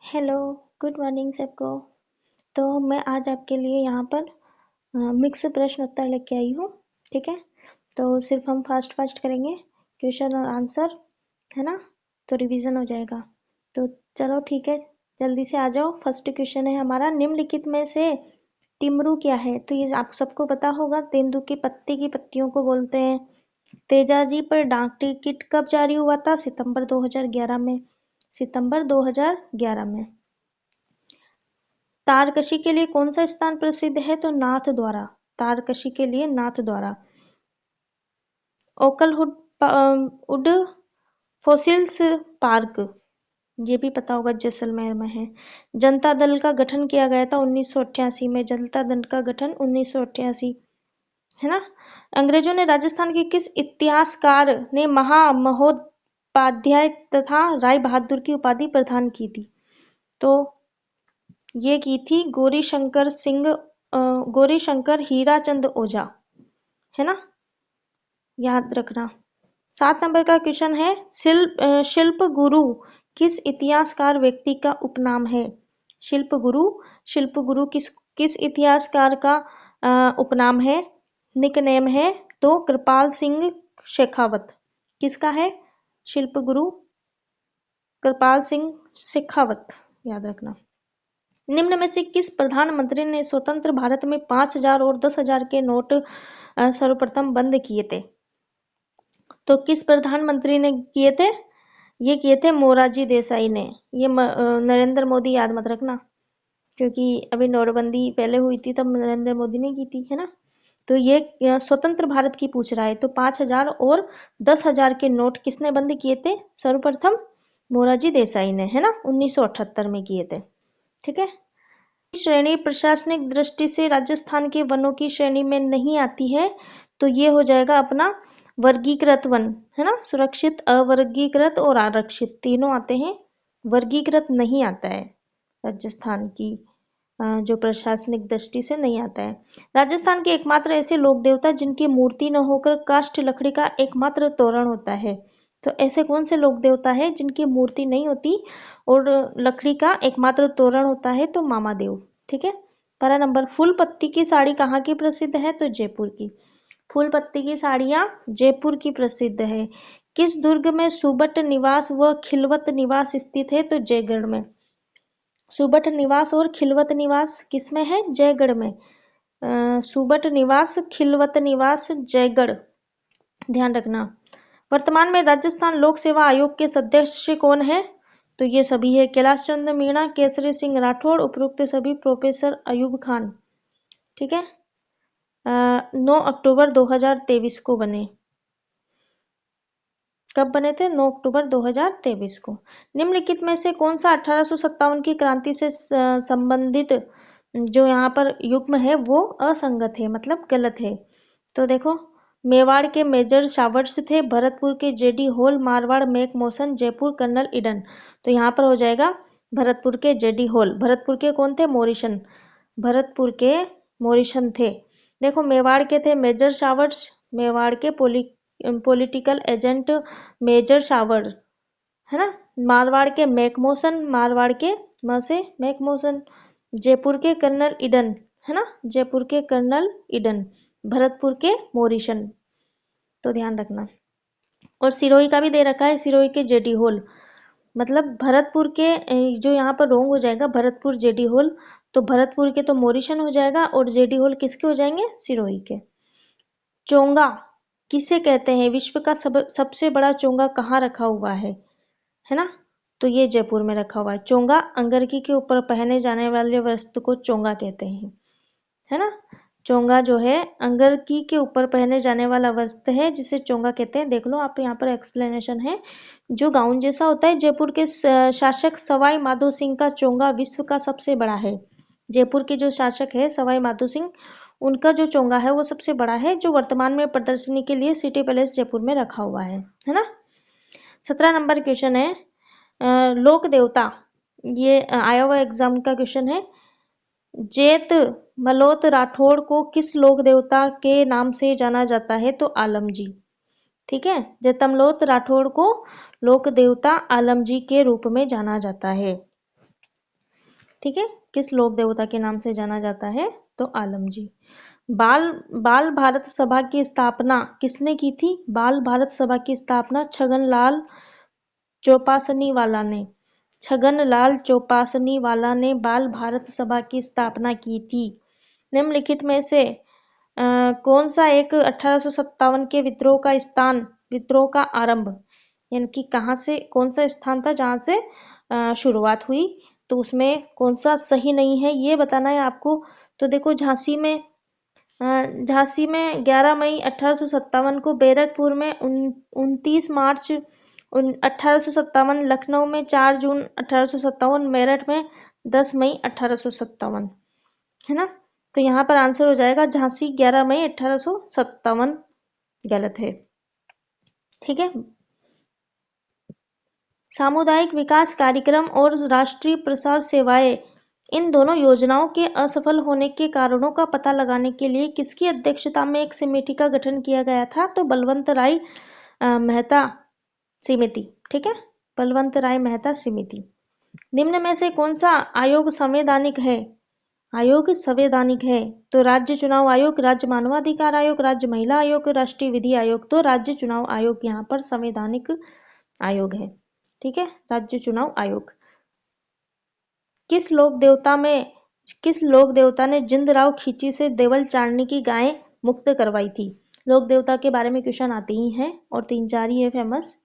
Hello, good morning सबको। तो मैं आज आपके लिए यहाँ पर मिक्स प्रश्न उत्तर लेके आई हूँ। ठीक है, तो सिर्फ हम फास्ट करेंगे क्वेश्चन और आंसर, है ना। तो रिवीजन हो जाएगा। तो चलो ठीक है, जल्दी से आ जाओ। फर्स्ट क्वेश्चन है हमारा, निम्नलिखित में से टिमरू क्या है। तो ये आप सबको पता होगा, तेंदू के पत्ते की पत्तियों को बोलते हैं। तेजाजी पर डाक टिकट कब जारी हुआ था? सितंबर 2011 में। सितंबर 2011 में। तारकशी के लिए कौन सा स्थान प्रसिद्ध है? तो नाथ द्वारा। तारकशी के लिए नाथ द्वारा। ओकलवुड फॉसिल्स पार्क, ये भी पता होगा, जैसलमेर में है। जनता दल का गठन किया गया था 1988 में। जनता दल का गठन 1988, है ना। अंग्रेजों ने राजस्थान के किस इतिहासकार ने महामहोपाध्याय तथा राय बहादुर की उपाधि प्रदान की थी? तो ये की थी गौरी शंकर हीराचंद ओझा, है ना, याद रखना। 7 नंबर का क्वेश्चन है, शिल्प गुरु किस इतिहासकार व्यक्ति का उपनाम है? शिल्प गुरु किस इतिहासकार का उपनाम है, निकनेम है? तो कृपाल सिंह शेखावत। किसका है? शिल्प गुरु कृपाल सिंह शेखावत, याद रखना। निम्न में से किस प्रधानमंत्री ने स्वतंत्र भारत में 5,000 और 10,000 के नोट सर्वप्रथम बंद किए थे? तो किस प्रधानमंत्री ने किए थे? ये किए थे मोरारजी देसाई ने। ये नरेंद्र मोदी याद मत रखना, क्योंकि अभी नोटबंदी पहले हुई थी तब नरेंद्र मोदी ने की थी, है ना। तो ये स्वतंत्र भारत की पूछ रहा है। तो 5,000 और 10,000 के नोट किसने बंद किए थे सर्वप्रथम? मोरारजी देसाई ने, है ना, 1978 में किए थे। ठीक है। श्रेणी प्रशासनिक दृष्टि से राजस्थान के वनों की श्रेणी में नहीं आती है? तो ये हो जाएगा अपना वर्गीकृत वन, है ना। सुरक्षित, अवर्गीकृत और आरक्षित तीनों आते हैं। वर्गीकृत नहीं आता है राजस्थान की, जो प्रशासनिक दृष्टि से नहीं आता है। राजस्थान के एकमात्र ऐसे लोक देवता जिनकी मूर्ति न होकर काष्ठ लकड़ी का एकमात्र तोरण होता है। तो ऐसे कौन से लोक देवता है जिनकी मूर्ति नहीं होती और लकड़ी का एकमात्र तोरण होता है? तो मामादेव। ठीक है। 12 नंबर, फूल पत्ती की साड़ी कहाँ की प्रसिद्ध है? तो जयपुर की। फूल पत्ती की साड़ियाँ जयपुर की प्रसिद्ध है। किस दुर्ग में सुबट निवास व खिलवत निवास स्थित है? तो जयगढ़ में। सुबट निवास और खिलवत निवास किसमें है? जयगढ़ में। सुबट निवास, खिलवत निवास, जयगढ़, ध्यान रखना। वर्तमान में राजस्थान लोक सेवा आयोग के सदस्य कौन है? तो ये सभी है, कैलाश चंद्र मीणा, केसरी सिंह राठौड़, उपरोक्त सभी प्रोफेसर अयूब खान। ठीक है। 9 अक्टूबर 2023 को बने। कब बने थे? 9 अक्टूबर 2023 को। निम्नलिखित में से कौन सा 1857 की क्रांति से संबंधित जो यहाँ पर युग्म है वो असंगत है, मतलब गलत है? तो देखो, मेवाड़ के मेजर शावर्स थे, भरतपुर के जेडी होल, मारवाड़ मैक मोशन, जयपुर कर्नल ईडन। तो यहाँ पर हो जाएगा भरतपुर के जेडी होल। भरतपुर के कौन थे? मोरिशन। भरतपुर के मोरिशन थे। देखो, मेवाड़ के थे मेजर शावर्स, मेवाड़ के पॉलिटिकल एजेंट मेजर शावर, है ना। मारवाड़ के मैकमोशन, मारवाड़ के से मैकमोशन। जयपुर के कर्नल ईडन, है ना, जयपुर के कर्नल ईडन। भरतपुर के मोरिशन, तो ध्यान रखना। और सिरोही का भी दे रखा है, सिरोही के जेडी होल। मतलब भरतपुर के, जो यहाँ पर रोंग हो जाएगा, भरतपुर जेडी होल। तो भरतपुर के तो मोरिशन हो जाएगा और जेडी होल किसके हो जाएंगे? सिरोही के। चोंगा किसे कहते हैं? विश्व का सबसे बड़ा चोंगा कहाँ रखा हुआ है ना। तो ये जयपुर में रखा हुआ है। चोंगा अंगरखी के ऊपर पहने जाने वाले वस्त्र को चोंगा कहते हैं, है ना। चोंगा जो है अंगरखी के ऊपर पहने जाने वाला वस्त्र है, जिसे चोंगा कहते हैं। देख लो, आप यहाँ पर एक्सप्लेनेशन है। जो गाउन जैसा होता है, जयपुर के शासक सवाई माधो सिंह का चोंगा विश्व का सबसे बड़ा है। जयपुर के जो शासक है सवाई माधो सिंह, उनका जो चोंगा है वो सबसे बड़ा है, जो वर्तमान में प्रदर्शनी के लिए सिटी पैलेस जयपुर में रखा हुआ है ना। 17 नंबर क्वेश्चन है, लोक देवता, ये आया हुआ एग्जाम का क्वेश्चन है। जेत मलोत राठौड़ को किस लोक देवता के नाम से जाना जाता है? तो आलमजी। ठीक है। जेतमलोत राठौड़ को लोक देवता आलमजी के रूप में जाना जाता है। ठीक है, किस लोक देवता के नाम से जाना जाता है? तो आलम जी। बाल बाल भारत सभा की स्थापना किसने की थी? बाल भारत सभा की स्थापना छगनलाल चौपासनी वाला ने, छगनलाल चौपासनी वाला ने बाल भारत सभा की स्थापना की थी। निम्नलिखित में से कौन सा एक 1857 के विद्रोह का आरंभ, यानी कि कहाँ से, कौन सा स्थान था जहाँ से शुरुआत हुई, तो उसमें कौन सा सही नहीं है ये बताना है आपको। तो देखो झांसी में 11 मई 1857 को, बैरकपुर में 29 मार्च 1857, लखनऊ में 4 जून 1857, मेरठ में 10 मई 1857, है ना। तो यहाँ पर आंसर हो जाएगा झांसी 11 मई 1857, गलत है। ठीक है, सामुदायिक विकास कार्यक्रम और राष्ट्रीय प्रसार सेवाएं, इन दोनों योजनाओं के असफल होने के कारणों का पता लगाने के लिए किसकी अध्यक्षता में एक समिति का गठन किया गया था? तो बलवंत राय मेहता समिति। ठीक है, बलवंत राय मेहता समिति। निम्न में से कौन सा आयोग संवैधानिक है? आयोग संवैधानिक है तो राज्य चुनाव आयोग, राज्य मानवाधिकार आयोग, राज्य महिला आयोग, राष्ट्रीय विधि आयोग। तो राज्य चुनाव आयोग यहाँ पर संवैधानिक आयोग है। ठीक है, राज्य चुनाव आयोग। किस लोक देवता ने जिंदराव खींची से देवल चारनी की गायें मुक्त करवाई थी? लोक देवता के बारे में क्वेश्चन आते ही हैं और 3-4 ही है फेमस,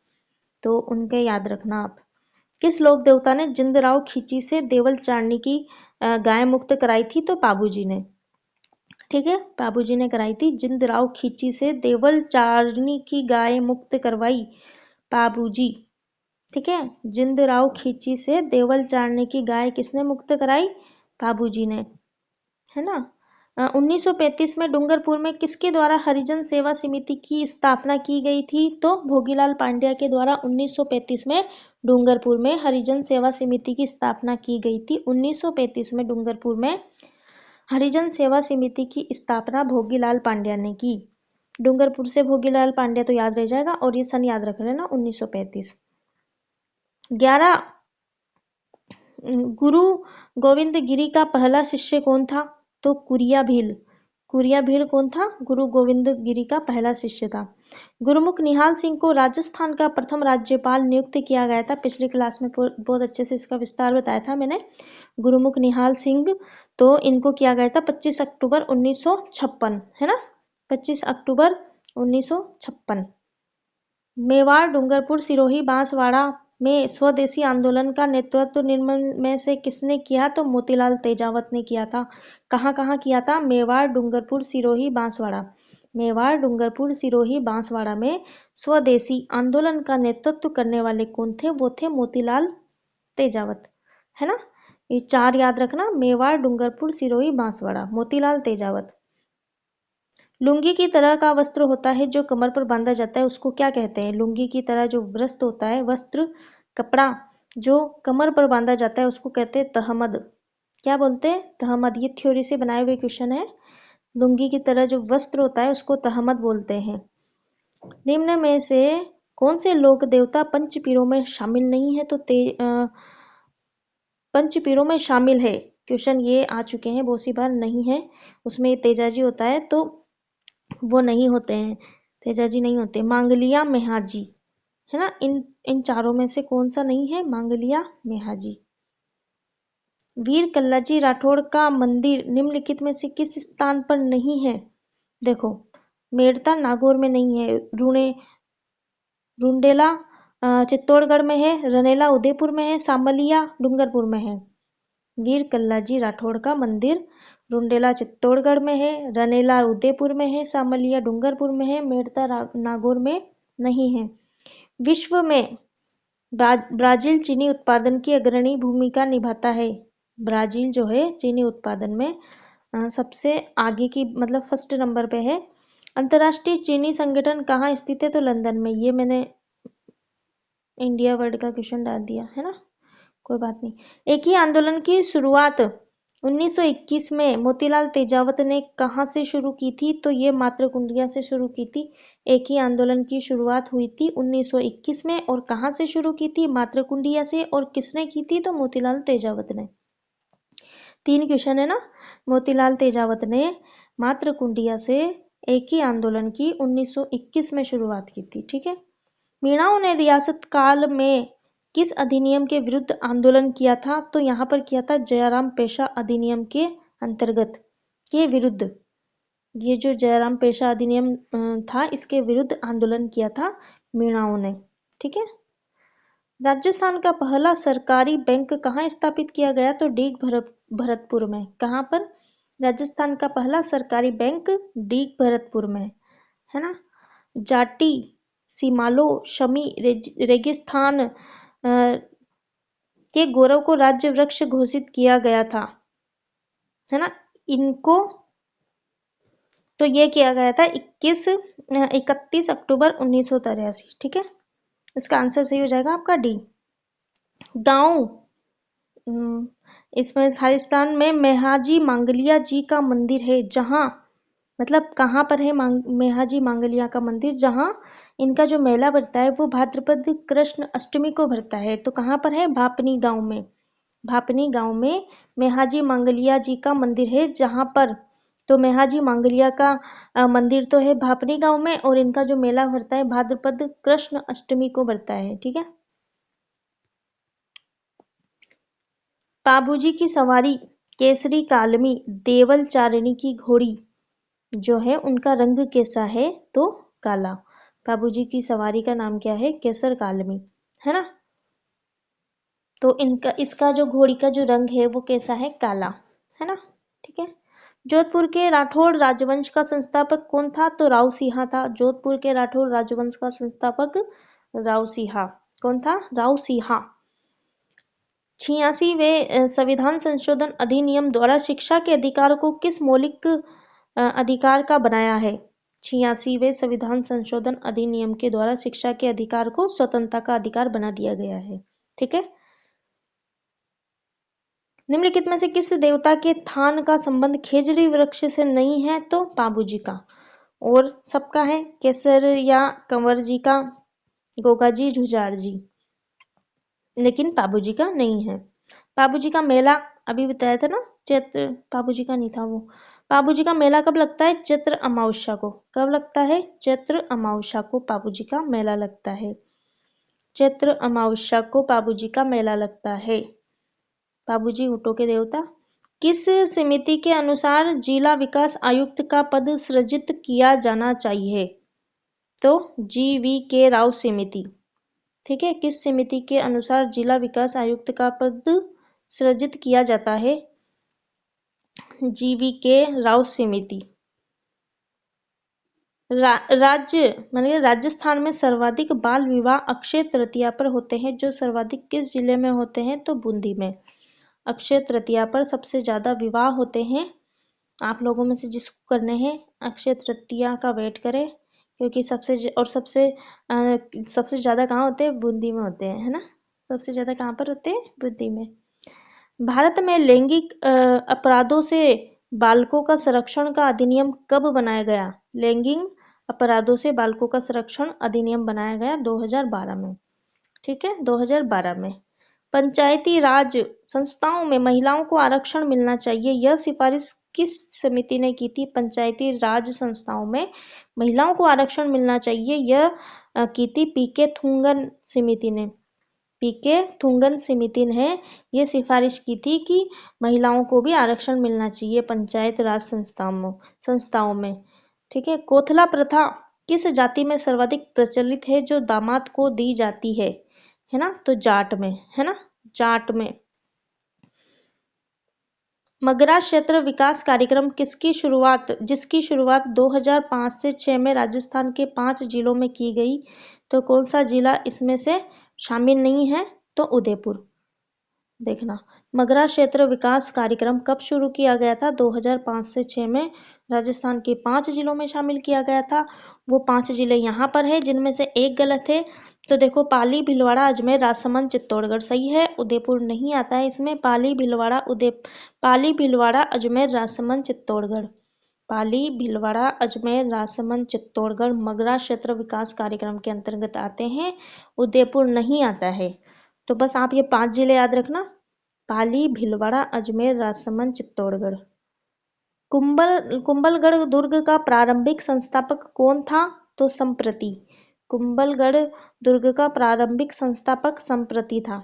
तो उनके याद रखना आप। किस लोक देवता ने जिंदराव खींची से देवल चारनी की गाय मुक्त कराई थी? तो बाबूजी ने। ठीक है, बाबूजी ने कराई थी। जिंदराव खींची से देवल चारनी की गाय मुक्त करवाई बाबूजी। ठीक है, जिंदराव खींची से देवल चारनी की गाय किसने मुक्त कराई? बाबूजी ने, है ना। 1935 में डूंगरपुर में किसके द्वारा हरिजन सेवा समिति की स्थापना की गई थी? तो भोगीलाल पांड्या के द्वारा 1935 में डूंगरपुर में हरिजन सेवा समिति की स्थापना की गई थी। 1935 में डूंगरपुर में हरिजन सेवा समिति की स्थापना भोगीलाल पांड्या ने की। डूंगरपुर से भोगीलाल पांड्या तो याद रह जाएगा, और ये सन याद रख लेना 1935। 11 गुरु गोविंद गिरी का पहला शिष्य कौन था? तो कुरिया भील। कुरिया भील कौन था? गुरु गोविंद गिरी का पहला शिष्य था। गुरुमुख निहाल सिंह को राजस्थान का प्रथम राज्यपाल नियुक्त किया गया था। पिछली क्लास में बहुत अच्छे से इसका विस्तार बताया था मैंने। गुरुमुख निहाल सिंह, तो इनको किया गया था 25 अक्टूबर 1956, है ना, 25 अक्टूबर 1956। मेवाड़, डूंगरपुर, सिरोही, बांसवाड़ा में स्वदेशी आंदोलन का नेतृत्व निम्न में से किसने किया? तो मोतीलाल तेजावत ने किया था। कहाँ कहाँ किया था? मेवाड़, डूंगरपुर, सिरोही, बांसवाड़ा। मेवाड़, डूंगरपुर, सिरोही, बांसवाड़ा में स्वदेशी आंदोलन का नेतृत्व करने वाले कौन थे? वो थे मोतीलाल तेजावत, है ना। ये 4 याद रखना, मेवाड़, डूंगरपुर, सिरोही, बांसवाड़ा, मोतीलाल तेजावत। लुंगी की तरह का वस्त्र होता है जो कमर पर बांधा जाता है, उसको क्या कहते हैं? लुंगी की तरह जो वस्त्र होता है, वस्त्र, कपड़ा जो कमर पर बांधा जाता है, उसको कहते हैं तहमद। क्या बोलते हैं? तहमद। ये थ्योरी से बनाए हुए क्वेश्चन है। लुंगी की तरह जो वस्त्र होता है उसको तहमद बोलते हैं। निम्न में से कौन से लोक देवता पंचपीरों में शामिल नहीं है? तो पंचपीरों में शामिल है, क्वेश्चन ये आ चुके हैं बहुत सी बार, नहीं है उसमें तेजाजी होता है, तो वो नहीं होते हैं, तेजाजी नहीं होते। मांगलिया मेहाजी, है ना। इन चारों में से कौन सा नहीं है? मांगलिया मेहाजी। वीर कल्लाजी राठौड़ का मंदिर निम्नलिखित में से किस स्थान पर नहीं है? देखो, मेड़ता नागौर में नहीं है, रुंडेला चित्तौड़गढ़ में है, रनेला उदयपुर में है, सांबलिया डूंगरपुर में है। वीर कल्लाजी राठौड़ का मंदिर रुंडेला चित्तौड़गढ़ में है, रनेला उदयपुर में है, सामलिया डूंगरपुर में है, मेड़ता नागौर में नहीं है। विश्व में ब्राजील चीनी उत्पादन की अग्रणी भूमिका निभाता है। ब्राजील जो है चीनी उत्पादन में सबसे आगे की, मतलब फर्स्ट नंबर पे है। अंतर्राष्ट्रीय चीनी संगठन कहाँ स्थित है? तो लंदन में। ये मैंने इंडिया वर्ल्ड का क्वेश्चन डाल दिया, है ना, कोई बात नहीं। एक ही आंदोलन की शुरुआत 1921 में मोतीलाल तेजावत ने कहाँ से शुरू की थी? तो ये मातृकुंडिया से शुरू की थी। एक ही आंदोलन की शुरुआत हुई थी 1921 में, और कहाँ से शुरू की थी? मातृकुंडिया से। और किसने की थी? तो मोतीलाल तेजावत ने। 3 क्वेश्चन है ना। मोतीलाल तेजावत ने मातृ कुंडिया से एक ही आंदोलन की 1921 में शुरुआत की थी। ठीक है। मीणाओं ने रियासत काल में किस अधिनियम के विरुद्ध आंदोलन किया था? तो यहाँ पर किया था जयराम पेशा अधिनियम के अंतर्गत के विरुद्ध। ये जो जयराम पेशा अधिनियम था, इसके विरुद्ध आंदोलन किया था मीणाओं ने। ठीक है। राजस्थान का पहला सरकारी बैंक कहाँ स्थापित किया गया? तो डीग भरतपुर में। कहाँ पर? राजस्थान का पहला सरकारी बैंक डीग भरतपुर में, है ना। जाटी, सिमालो, शमी रेगिस्तान के गौरव को राज्य वृक्ष घोषित किया गया था, है ना। इनको तो ये किया गया था 31 अक्टूबर 1983। ठीक है। इसका आंसर सही हो जाएगा आपका डी। गांव, इसमें खालिस्तान में मेहाजी मांगलिया जी का मंदिर है, जहाँ मतलब कहाँ पर है मेहाजी मांगलिया का मंदिर? जहाँ इनका जो मेला भरता है वो भाद्रपद कृष्ण अष्टमी को भरता है। तो कहाँ पर है? भापनी गांव में। भापनी गांव में मेहाजी मांगलिया जी का मंदिर है, जहाँ पर तो मेहाजी मांगलिया का मंदिर तो है भापनी गांव में, और इनका जो मेला भरता है भाद्रपद कृष्ण अष्टमी को भरता है। ठीक है। बाबूजी की सवारी केसरी कालमी देवल चारिणी की घोड़ी जो है उनका रंग कैसा है? तो काला। बाबूजी की सवारी का नाम क्या है? केसर कालमी, है ना। तो इसका जो घोड़ी का जो रंग है वो कैसा है? काला, है ना। ठीक है। जोधपुर के राठौड़ राजवंश का संस्थापक कौन था? तो राव सिंहा था। जोधपुर के राठौड़ राजवंश का संस्थापक राव सिंहा। कौन था? राव सिंहा। 86वें संविधान संशोधन अधिनियम द्वारा शिक्षा के अधिकार को किस मौलिक अधिकार का बनाया है? 86वें संविधान संशोधन अधिनियम के द्वारा शिक्षा के अधिकार को स्वतंत्रता का अधिकार बना दिया गया है। ठीक है। निम्नलिखित में से किस देवता के थान का संबंध खेजड़ी वृक्ष से नहीं है? तो बाबूजी का। और सबका है केसर या कंवर जी का, गोगा जी, झुजार जी, लेकिन बाबूजी का नहीं है। बाबूजी का मेला अभी बताया था ना, चैत्र, बाबूजी का नहीं था वो। बाबूजी का मेला कब लगता है? चैत्र अमावस्या को। कब लगता है? चैत्र अमावस्या को बाबूजी का मेला लगता है। चैत्र अमावस्या को बाबूजी का मेला लगता है। बाबूजी ऊँटों के देवता। किस समिति के अनुसार जिला विकास आयुक्त का पद सृजित किया जाना चाहिए? तो GV राव समिति। ठीक है। किस समिति के अनुसार जिला विकास आयुक्त का पद सृजित किया जाता है? GV राव समिति। राज्य मानिए राजस्थान में सर्वाधिक बाल विवाह अक्षय तृतीया पर होते हैं, जो सर्वाधिक किस जिले में होते हैं? तो बूंदी में। अक्षय तृतीया पर सबसे ज्यादा विवाह होते हैं। आप लोगों में से जिसको करने हैं अक्षय तृतीया का वेट करें, क्योंकि सबसे ज्यादा कहाँ होते हैं? बूंदी में होते हैं, है ना। सबसे ज्यादा कहाँ पर होते हैं? बूंदी में। भारत में लैंगिक अपराधों से बालकों का संरक्षण का अधिनियम कब बनाया गया? लैंगिक अपराधों से बालकों का संरक्षण अधिनियम बनाया गया 2012 में। ठीक है, 2012 में। पंचायती राज संस्थाओं में महिलाओं को आरक्षण मिलना चाहिए, यह सिफारिश किस समिति ने की थी? पंचायती राज संस्थाओं में महिलाओं को आरक्षण मिलना चाहिए, यह की थी पीके थुंगन समिति ने। पीके थुंगन समिति ने यह सिफारिश की थी कि महिलाओं को भी आरक्षण मिलना चाहिए पंचायत राज संस्थाओं में। ठीक है। कोथला प्रथा किस जाति में सर्वाधिक प्रचलित है, जो दामाद को दी जाती है ना? तो जाट में, है ना, जाट में। मगरा क्षेत्र विकास कार्यक्रम जिसकी शुरुआत 2005 से 6 में राजस्थान के 5 जिलों में की गई, तो कौन सा जिला इसमें से शामिल नहीं है? तो उदयपुर। देखना, मगरा क्षेत्र विकास कार्यक्रम कब शुरू किया गया था? 2005 से 6 में राजस्थान के 5 जिलों में शामिल किया गया था। वो 5 जिले यहाँ पर है, जिनमें से एक गलत है। तो देखो, पाली, भीलवाड़ा, अजमेर, राजसमंद, चित्तौड़गढ़ सही है। उदयपुर नहीं आता है इसमें। पाली, भीलवाड़ा, अजमेर, राजसमंद, चित्तौड़गढ़। पाली, भीलवाड़ा, अजमेर, राजसमंद, चित्तौड़गढ़ मगरा क्षेत्र विकास कार्यक्रम के अंतर्गत आते हैं। उदयपुर नहीं आता है। तो बस आप ये 5 जिले याद रखना। पाली, भीलवाड़ा, अजमेर, राजसमंद, चित्तौड़गढ़। कुंभलगढ़ दुर्ग का प्रारंभिक संस्थापक कौन था? तो संप्रति। कुंभलगढ़ दुर्ग का प्रारंभिक संस्थापक संप्रति था।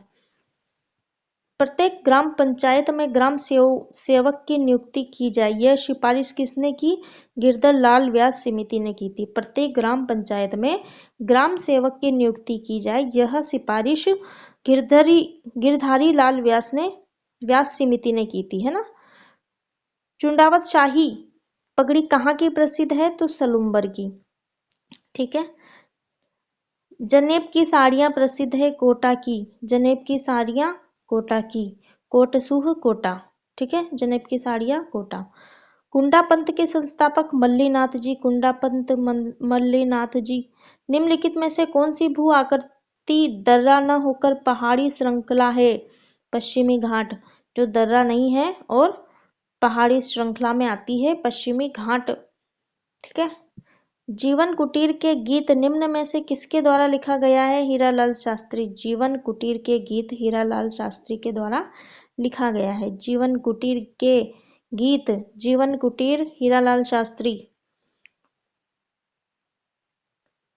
प्रत्येक ग्राम पंचायत में ग्राम सेवक की नियुक्ति की जाए, यह सिफारिश किसने की? गिरधर लाल व्यास समिति ने की थी। प्रत्येक ग्राम पंचायत में ग्राम सेवक की नियुक्ति की जाए, यह सिफारिश गिरधारी लाल व्यास समिति ने की थी, है ना। चुंडावत शाही पगड़ी कहाँ की प्रसिद्ध है? तो सलूम्बर की। ठीक है। जनेब की साड़ियां प्रसिद्ध है कोटा की। जनेब की साड़ियां कोटा की। कोटसूह कोटा। ठीक है, जनेब की साड़ियां कोटा। कुंडा पंथ के संस्थापक मल्लीनाथ जी। कुंडा पंथ मल्लीनाथ जी। निम्नलिखित में से कौन सी भू आकृति दर्रा न होकर पहाड़ी श्रृंखला है? पश्चिमी घाट, जो दर्रा नहीं है और पहाड़ी श्रृंखला में आती है, पश्चिमी घाट। ठीक है। जीवन कुटीर के गीत निम्न में से किसके द्वारा लिखा गया है? हीरालाल शास्त्री। जीवन कुटीर के गीत हीरालाल शास्त्री के द्वारा लिखा गया है। जीवन कुटीर के गीत, जीवन कुटीर, हीरालाल शास्त्री।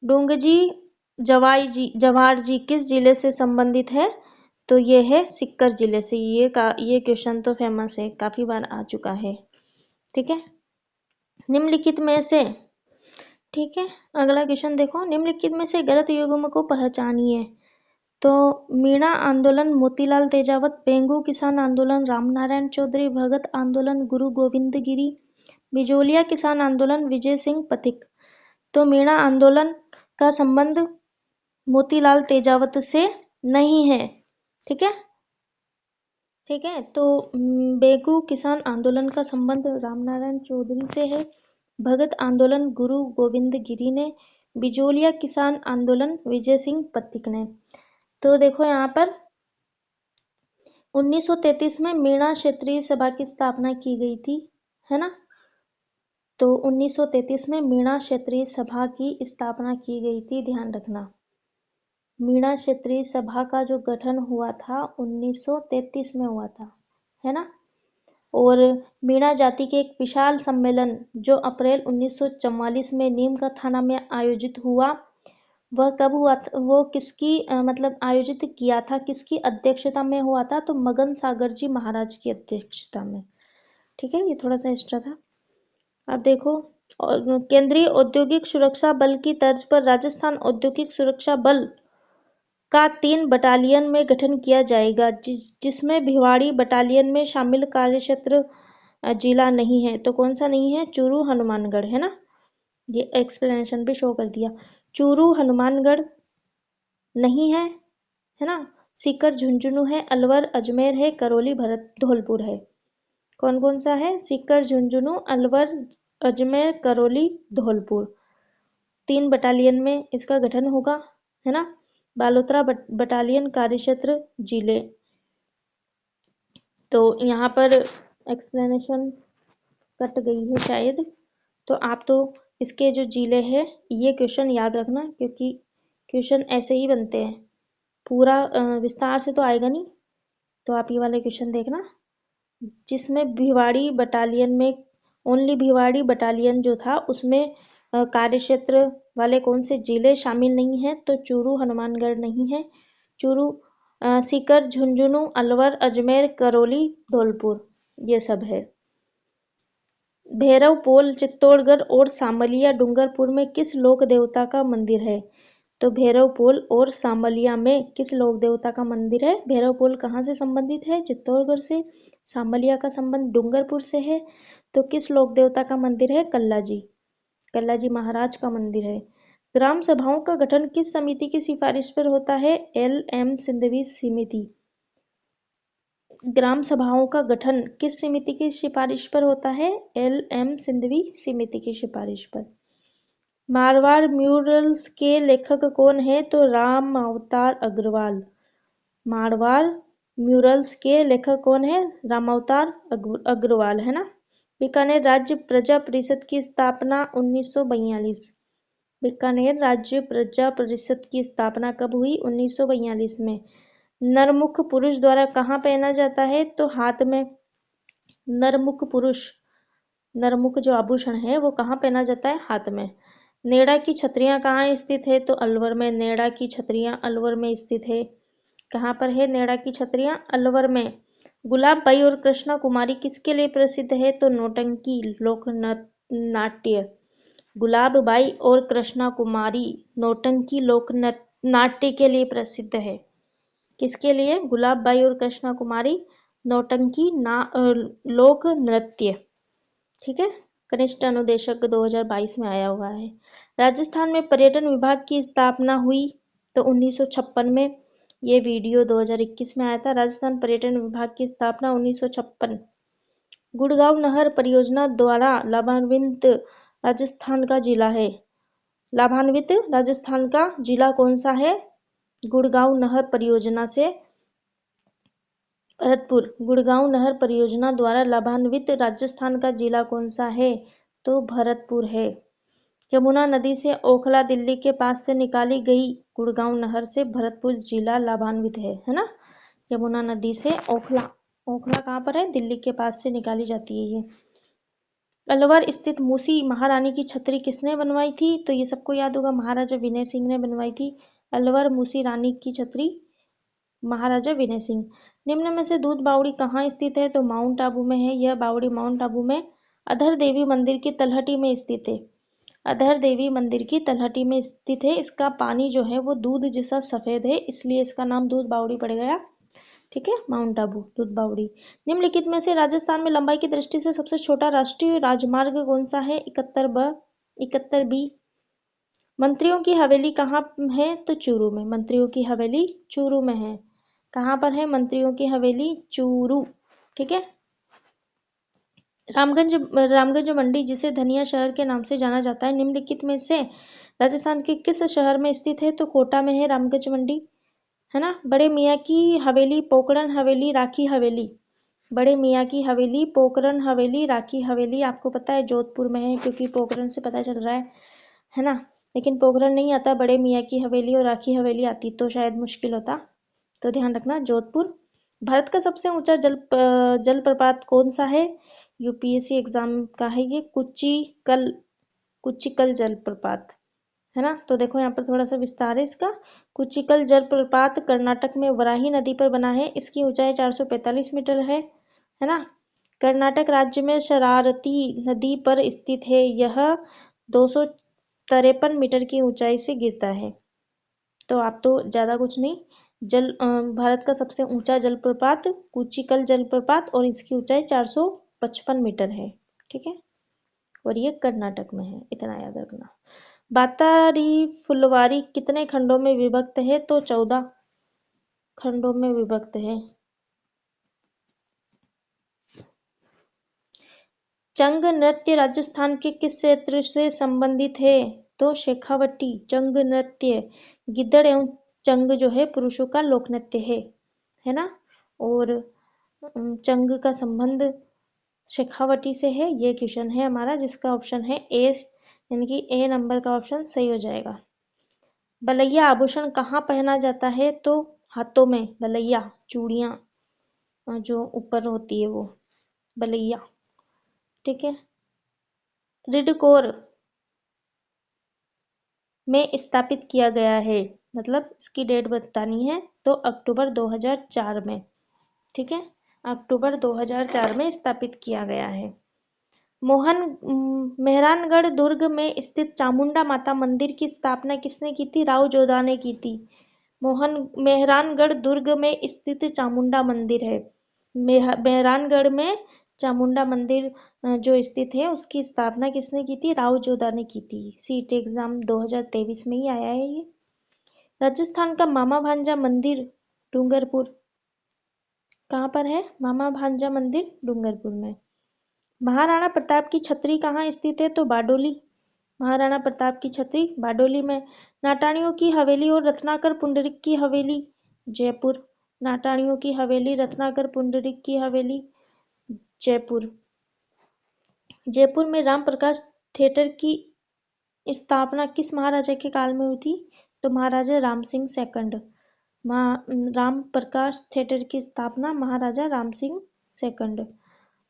डोंगजी जवाहर जी किस जिले से संबंधित है? तो ये है सीकर जिले से। ये क्वेश्चन तो फेमस है, काफी बार आ चुका है। ठीक है। निम्नलिखित में से, ठीक है, अगला क्वेश्चन देखो, निम्नलिखित में से गलत युग्म को पहचानिए। तो मीणा आंदोलन मोतीलाल तेजावत, बेंगू किसान आंदोलन रामनारायण चौधरी, भगत आंदोलन गुरु गोविंद गिरी, बिजोलिया किसान आंदोलन विजय सिंह पथिक। तो मीणा आंदोलन का संबंध मोतीलाल तेजावत से नहीं है। ठीक है। ठीक है। तो बेंगू किसान आंदोलन का संबंध रामनारायण चौधरी से है। भगत आंदोलन गुरु गोविंद गिरी ने, बिजोलिया किसान आंदोलन विजय सिंह पथिक ने। तो देखो यहाँ पर 1933 में मीणा क्षेत्रीय सभा की स्थापना की गई थी, है ना। तो 1933 में मीणा क्षेत्रीय सभा की स्थापना की गई थी, ध्यान रखना। मीणा क्षेत्रीय सभा का जो गठन हुआ था 1933 में हुआ था, है ना। और मीणा जाति के एक विशाल सम्मेलन जो अप्रैल 1944 में नीम का थाना में आयोजित हुआ, वह कब हुआ था? वो किसकी मतलब आयोजित किया था, किसकी अध्यक्षता में हुआ था? तो मगन सागर जी महाराज की अध्यक्षता में। ठीक है, ये थोड़ा सा एक्स्ट्रा था। अब देखो, केंद्रीय औद्योगिक सुरक्षा बल की तर्ज पर राजस्थान औद्योगिक सुरक्षा बल का 3 बटालियन में गठन किया जाएगा, जिसमें भिवाड़ी बटालियन में शामिल कार्यक्षेत्र जिला नहीं है। तो कौन सा नहीं है? चूरू हनुमानगढ़, है ना। ये एक्सप्लेनेशन भी शो कर दिया। चूरू हनुमानगढ़ नहीं है, है ना। सीकर झुंझुनू है, अलवर अजमेर है, करौली भरत धौलपुर है। कौन कौन सा है? सीकर झुंझुनू, अलवर अजमेर, करौली धौलपुर। 3 बटालियन में इसका गठन होगा, है ना। बालोतरा बटालियन कार्यक्षेत्र जिले। तो यहाँ पर एक्सप्लेनेशन कट गई है शायद, तो आप तो इसके जो जिले हैं ये क्वेश्चन याद रखना, क्योंकि क्वेश्चन ऐसे ही बनते हैं, पूरा विस्तार से तो आएगा नहीं। तो आप ये वाले क्वेश्चन देखना, जिसमें भिवाड़ी बटालियन में, ओनली भिवाड़ी बटालियन जो था उसमें कार्यक्षेत्र वाले कौन से जिले शामिल नहीं हैं? तो चूरू हनुमानगढ़ नहीं है। चूरू, सीकर झुंझुनू, अलवर अजमेर, करौली धौलपुर, ये सब है। भैरव पोल चित्तौड़गढ़ और सामलिया डूंगरपुर में किस लोक देवता का मंदिर है? तो भैरव पोल और सामलिया में किस लोक देवता का मंदिर है? भैरव पोल कहाँ से संबंधित है? चित्तौड़गढ़ से। सामलिया का संबंध डूंगरपुर से है। तो किस लोक देवता का मंदिर है? कल्लाजी महाराज का मंदिर है। ग्राम सभाओं का गठन किस समिति की सिफारिश पर होता है? LM सिंधवी समिति। ग्राम सभाओं का गठन किस समिति की सिफारिश पर होता है? LM सिंधवी समिति की सिफारिश पर। मारवाड़ म्यूरल्स के लेखक कौन है? तो राम अवतार अग्रवाल। मारवाड़ म्यूरल्स के लेखक कौन है? रामावतार अग्रवाल, है ना। बीकानेर राज्य प्रजा परिषद की स्थापना 1942। बीकानेर राज्य प्रजा परिषद की स्थापना कब हुई? 1942 में। नरमुख पुरुष द्वारा कहाँ पहना जाता है? तो हाथ में। नरमुख पुरुष, नरमुख जो आभूषण है वो कहाँ पहना जाता है? हाथ में। नेड़ा की छतरियाँ कहाँ स्थित है? तो अलवर में। नेड़ा की छतरियाँ अलवर में स्थित है। कहाँ पर है नेड़ा की छतरियाँ? अलवर में। गुलाब बाई और कृष्णा कुमारी किसके लिए प्रसिद्ध है? तो नौटंकी लोक नाट्य। गुलाब बाई और कृष्णा कुमारी नौटंकी लोक नाट्य के लिए प्रसिद्ध है। किसके लिए? गुलाब बाई और कृष्णा कुमारी नौटंकी लोक नृत्य। ठीक है। कनिष्ठ अनुदेशक 2022 में आया हुआ है। राजस्थान में पर्यटन विभाग की स्थापना हुई तो 1956 में। ये वीडियो 2021 में आया था। राजस्थान पर्यटन विभाग की स्थापना 1956। गुड़गांव नहर परियोजना द्वारा लाभान्वित राजस्थान का जिला है। लाभान्वित राजस्थान का जिला कौन सा है? गुड़गांव नहर परियोजना से भरतपुर। गुड़गांव नहर परियोजना द्वारा लाभान्वित राजस्थान का जिला कौन सा है? तो भरतपुर है। यमुना नदी से ओखला दिल्ली के पास से निकाली गई गुड़गांव नहर से भरतपुर जिला लाभान्वित है ना। यमुना नदी से ओखला, ओखला कहाँ पर है? दिल्ली के पास से निकाली जाती है ये। अलवर स्थित मूसी महारानी की छतरी किसने बनवाई थी? तो ये सबको याद होगा, महाराजा विनय सिंह ने बनवाई थी। अलवर मूसी रानी की छतरी महाराजा विनय सिंह। निम्न में से दूध बावड़ी कहाँ स्थित है? तो माउंट आबू में है। यह बावड़ी माउंट आबू में अधर देवी मंदिर की तलहटी में स्थित है। अधर देवी मंदिर की तलहटी में स्थित है। इसका पानी जो है वो दूध जैसा सफेद है, इसलिए इसका नाम दूध बावड़ी पड़ गया। ठीक है, माउंट आबू दूध बावड़ी। निम्नलिखित में से राजस्थान में लंबाई की दृष्टि से सबसे छोटा राष्ट्रीय राजमार्ग कौन सा है? 71B। मंत्रियों की हवेली कहाँ है? तो चूरू में। मंत्रियों की हवेली चूरू में है। कहाँ पर है मंत्रियों की हवेली? चूरू। ठीक है। रामगंज मंडी जिसे धनिया शहर के नाम से जाना जाता है, निम्नलिखित में से राजस्थान के किस शहर में स्थित है? तो कोटा में है रामगंज मंडी, है ना। बड़े मियाँ की हवेली, पोकरण हवेली, राखी हवेली। बड़े मियाँ की हवेली, पोकरण हवेली, राखी हवेली आपको पता है जोधपुर में है, क्योंकि पोकरण से पता चल रहा है ना। लेकिन पोकरण नहीं आता, बड़े मियाँ की हवेली और राखी हवेली आती तो शायद मुश्किल होता, तो ध्यान रखना जोधपुर। भारत का सबसे ऊंचा जलप्रपात कौन सा है? यूपीएससी एग्जाम का है ये, कुच्चिकल जलप्रपात, है ना। तो देखो यहाँ पर थोड़ा सा विस्तार है इसका। कुच्चिकल जलप्रपात कर्नाटक में वराही नदी पर बना है। इसकी ऊंचाई 445 मीटर है ना। कर्नाटक राज्य में शरारती नदी पर स्थित है। यह 253 मीटर की ऊंचाई से गिरता है। तो आप तो ज़्यादा कुछ नहीं, भारत का सबसे ऊंचा जलप्रपात कुच्चिकल जलप्रपात और इसकी ऊंचाई 455 मीटर है। ठीक है, और ये कर्नाटक में है, इतना याद रखना। बातारी फुलवारी कितने खंडों में विभक्त है? तो 14 खंडों में विभक्त है। चंग नृत्य राजस्थान के किस क्षेत्र से संबंधित है? तो शेखावटी। चंग नृत्य गिद्दड़ एवं चंग जो है पुरुषों का लोक नृत्य है ना। और चंग का संबंध शेखावटी से है। ये क्वेश्चन है हमारा जिसका ऑप्शन है ए, यानी कि ए नंबर का ऑप्शन सही हो जाएगा। बलैया आभूषण कहाँ पहना जाता है? तो हाथों में। बलैया चूड़ियाँ जो ऊपर होती है वो बलैया। ठीक है। रिडकोर में स्थापित किया गया है, मतलब इसकी डेट बतानी है तो अक्टूबर 2004 में। ठीक है, अक्टूबर 2004 में स्थापित किया गया है। मेहरानगढ़ दुर्ग में स्थित चामुंडा माता मंदिर की स्थापना किसने की थी? राव जोधा ने की थी। मेहरानगढ़ दुर्ग में स्थित चामुंडा मंदिर है। मेहरानगढ़ में चामुंडा मंदिर जो स्थित है उसकी स्थापना किसने की थी? राव जोधा ने की थी। सीट एग्जाम 2023 में ही आया है ये। राजस्थान का मामा भांजा मंदिर डूंगरपुर, कहाँ पर है? मामा भांजा मंदिर डूंगरपुर में। महाराणा प्रताप की छतरी कहाँ स्थित है? तो बारडोली। महाराणा प्रताप की छतरी बारडोली में। नाटाणियों की हवेली और रत्नाकर पुंडरीक की हवेली जयपुर। नाटाणियों की हवेली, रत्नाकर पुंडरीक की हवेली जयपुर। जयपुर में राम प्रकाश थिएटर की स्थापना किस महाराजा के काल में हुई थी? तो महाराजा राम सिंह सेकंड। राम प्रकाश थिएटर की स्थापना महाराजा राम सिंह सेकंड।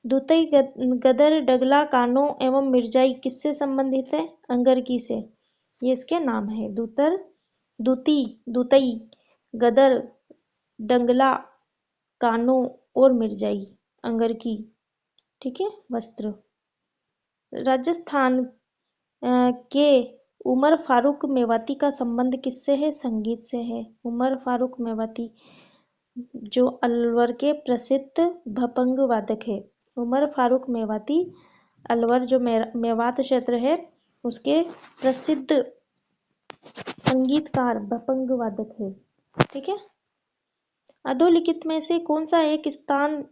दूतई गदर डगला कानो एवं मिर्जाई किससे संबंधित है? अंगरकी से। ये इसके नाम है। दूतई गदर डंगला कानो और मिर्जाई अंगरकी, ठीक है, वस्त्र। राजस्थान के उमर फारूक मेवाती का संबंध किससे है? संगीत से है। उमर फारूक मेवाती जो अलवर के प्रसिद्ध भपंग वादक है। उमर फारूक मेवाती अलवर जो मेवात क्षेत्र है उसके प्रसिद्ध संगीतकार भपंग वादक है, ठीक है। अधोलिखित में से कौन सा एक स्थान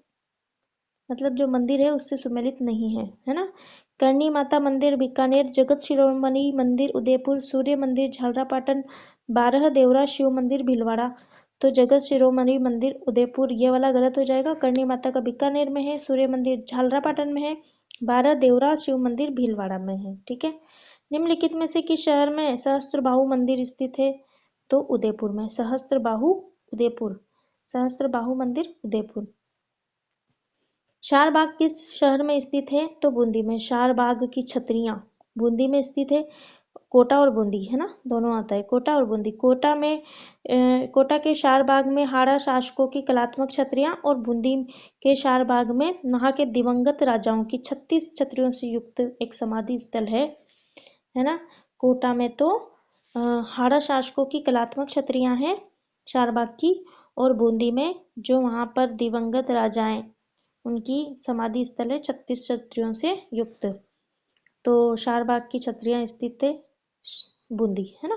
मतलब जो मंदिर है उससे सुमेलित नहीं है, है ना? करणी माता मंदिर बीकानेर, जगत शिरोमणि मंदिर उदयपुर, सूर्य मंदिर झालरापाटन, बारह देवरा शिव मंदिर भीलवाड़ा। तो जगत शिरोमणि मंदिर उदयपुर ये वाला गलत हो जाएगा। करणी माता का बीकानेर में है, सूर्य मंदिर झालरापाटन में है, बारह देवरा शिव मंदिर भीलवाड़ा में है, ठीक है। निम्नलिखित में से किस शहर में सहस्त्रबाहु मंदिर स्थित है? तो उदयपुर में। सहस्त्रबाहु उदयपुर, सहस्त्रबाहु मंदिर उदयपुर। शारबाग किस शहर में स्थित है? तो बूंदी में। शारबाग की छतरियां बूंदी में स्थित है। कोटा और बूंदी, है ना, दोनों आता है, कोटा और बूंदी। कोटा के शारबाग में हाड़ा शासकों की कलात्मक छतरियां और बूंदी के शारबाग में वहां के दिवंगत राजाओं की 36 छतरियों से युक्त एक समाधि स्थल है ना। कोटा में तो हाड़ा शासकों की कलात्मक छतरियां हैं शारबाग की, और बूंदी में जो वहां पर दिवंगत राजाएं उनकी समाधि स्थल है 36 छतरियों से युक्त। तो शारबाग की छतरियां स्थित है बूंदी, है ना।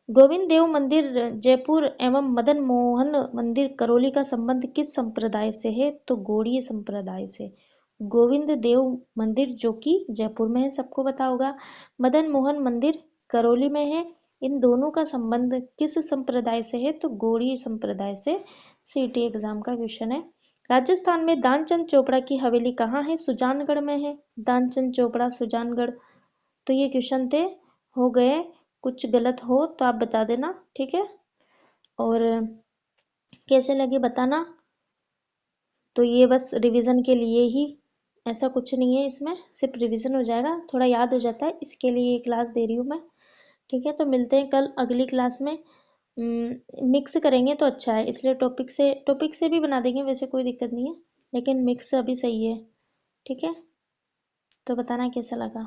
गोविंद देव मंदिर जयपुर एवं मदन मोहन मंदिर करौली का संबंध किस संप्रदाय से है? तो गौड़ीय संप्रदाय से। गोविंद देव मंदिर जो कि जयपुर में है, सबको पता होगा। मदन मोहन मंदिर करौली में है। इन दोनों का संबंध किस संप्रदाय से है? तो गौड़ीय संप्रदाय से। सीटी एग्जाम का क्वेश्चन है। राजस्थान में दानचंद चोपड़ा की हवेली कहाँ है? सुजानगढ़ में है। दानचंद चोपड़ा सुजानगढ़। तो ये क्वेश्चन थे, हो गए। कुछ गलत हो तो आप बता देना, ठीक है। और कैसे लगे बताना। तो ये बस रिवीजन के लिए ही, ऐसा कुछ नहीं है इसमें, सिर्फ रिवीजन हो जाएगा, थोड़ा याद हो जाता है, इसके लिए ये क्लास दे रही हूँ मैं, ठीक है। तो मिलते हैं कल अगली क्लास में। मिक्स करेंगे तो अच्छा है, इसलिए टॉपिक से भी बना देंगे, वैसे कोई दिक्कत नहीं है, लेकिन मिक्स अभी सही है, ठीक है। तो बताना कैसा लगा।